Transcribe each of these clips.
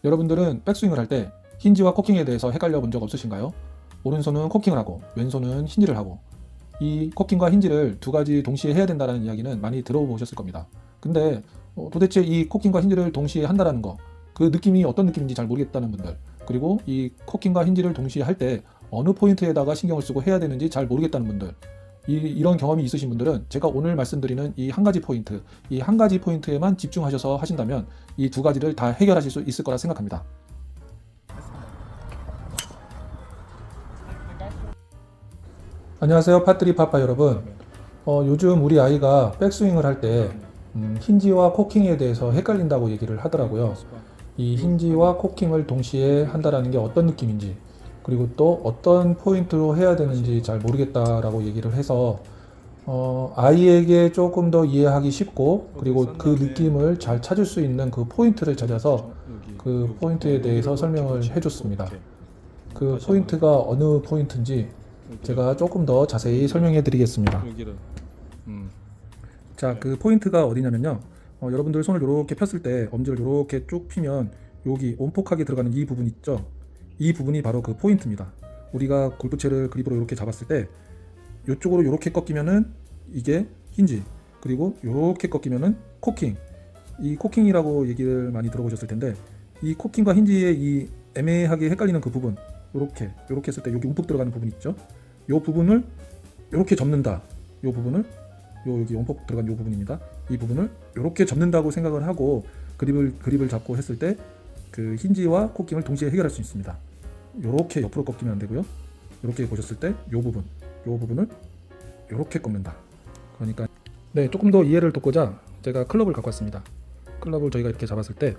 여러분들은 백스윙을 할 때 힌지와 코킹에 대해서 헷갈려 본 적 없으신가요? 오른손은 코킹을 하고 왼손은 힌지를 하고 이 코킹과 힌지를 두 가지 동시에 해야 된다는 이야기는 많이 들어보셨을 겁니다. 근데 도대체 이 코킹과 힌지를 동시에 한다는 거, 그 느낌이 어떤 느낌인지 잘 모르겠다는 분들, 그리고 이 코킹과 힌지를 동시에 할 때 어느 포인트에다가 신경을 쓰고 해야 되는지 잘 모르겠다는 분들, 이런 경험이 있으신 분들은 제가 오늘 말씀드리는 이 한 가지 포인트, 이 한 가지 포인트에만 집중하셔서 하신다면 이 두 가지를 다 해결하실 수 있을 거라 생각합니다. 안녕하세요, 팟트리 파파 여러분. 요즘 우리 아이가 백스윙을 할 때 힌지와 코킹에 대해서 헷갈린다고 얘기를 하더라고요. 이 힌지와 코킹을 동시에 한다라는 게 어떤 느낌인지, 그리고 또 어떤 포인트로 해야 되는지 잘 모르겠다라고 얘기를 해서 아이에게 조금 더 이해하기 쉽고, 그리고 그 느낌을 잘 찾을 수 있는 그 포인트를 찾아서 그 포인트에 대해서 설명을 해줬습니다. 그 포인트가 어느 포인트인지 제가 조금 더 자세히 설명해 드리겠습니다. 자, 그 포인트가 어디냐면요. 여러분들 손을 이렇게 폈을 때 엄지를 이렇게 쭉 피면 여기 온폭하게 들어가는 이 부분 있죠. 이 부분이 바로 그 포인트입니다. 우리가 골프채를 그립으로 이렇게 잡았을 때 이쪽으로 이렇게 꺾이면은 이게 힌지, 그리고 이렇게 꺾이면은 코킹. 이 코킹이라고 얘기를 많이 들어보셨을 텐데, 이 코킹과 힌지의 이 애매하게 헷갈리는 그 부분, 이렇게 했을 때 여기 움푹 들어가는 부분 있죠. 이 부분을 이렇게 접는다. 이 부분을 여기 움푹 들어간 이 부분입니다. 이 부분을 이렇게 접는다고 생각을 하고 그립을 잡고 했을 때 그 힌지와 코킹을 동시에 해결할 수 있습니다. 이렇게 옆으로 꺾이면 안 되고요. 이렇게 보셨을 때 이 부분을 이렇게 꺾는다. 그러니까 네, 조금 더 이해를 돕고자 제가 클럽을 갖고 왔습니다. 클럽을 저희가 이렇게 잡았을 때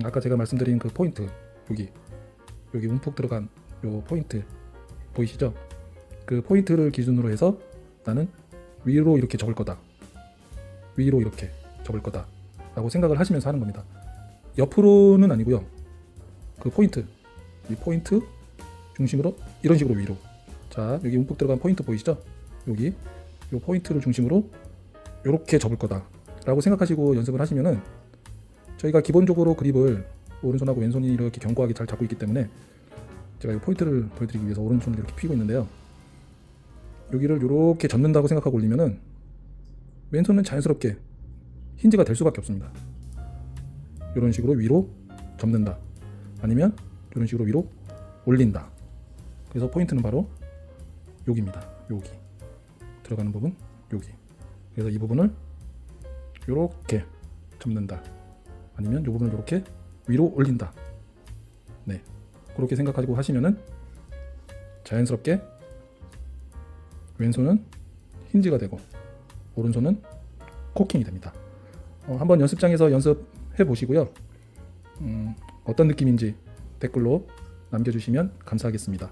아까 제가 말씀드린 그 포인트, 여기 움푹 들어간 요 포인트 보이시죠? 그 포인트를 기준으로 해서 나는 위로 이렇게 접을 거다, 위로 이렇게 접을 거다 라고 생각을 하시면서 하는 겁니다. 옆으로는 아니고요. 그 포인트, 이 포인트 중심으로 이런 식으로 위로. 자, 여기 움푹 들어간 포인트 보이시죠? 여기 이 포인트를 중심으로 이렇게 접을 거다 라고 생각하시고 연습을 하시면은, 저희가 기본적으로 그립을 오른손하고 왼손이 이렇게 견고하게 잘 잡고 있기 때문에 제가 이 포인트를 보여드리기 위해서 오른손을 이렇게 펴고 있는데요. 여기를 이렇게 접는다고 생각하고 올리면은 왼손은 자연스럽게 힌지가 될 수밖에 없습니다. 이런 식으로 위로 접는다, 아니면 이런 식으로 위로 올린다. 그래서 포인트는 바로 여기입니다. 여기 들어가는 부분, 여기. 그래서 이 부분을 이렇게 접는다, 아니면 이 부분을 이렇게 위로 올린다. 네, 그렇게 생각하시고 하시면은 자연스럽게 왼손은 힌지가 되고 오른손은 코킹이 됩니다. 한번 연습장에서 연습해 보시고요. 어떤 느낌인지 댓글로 남겨주시면 감사하겠습니다.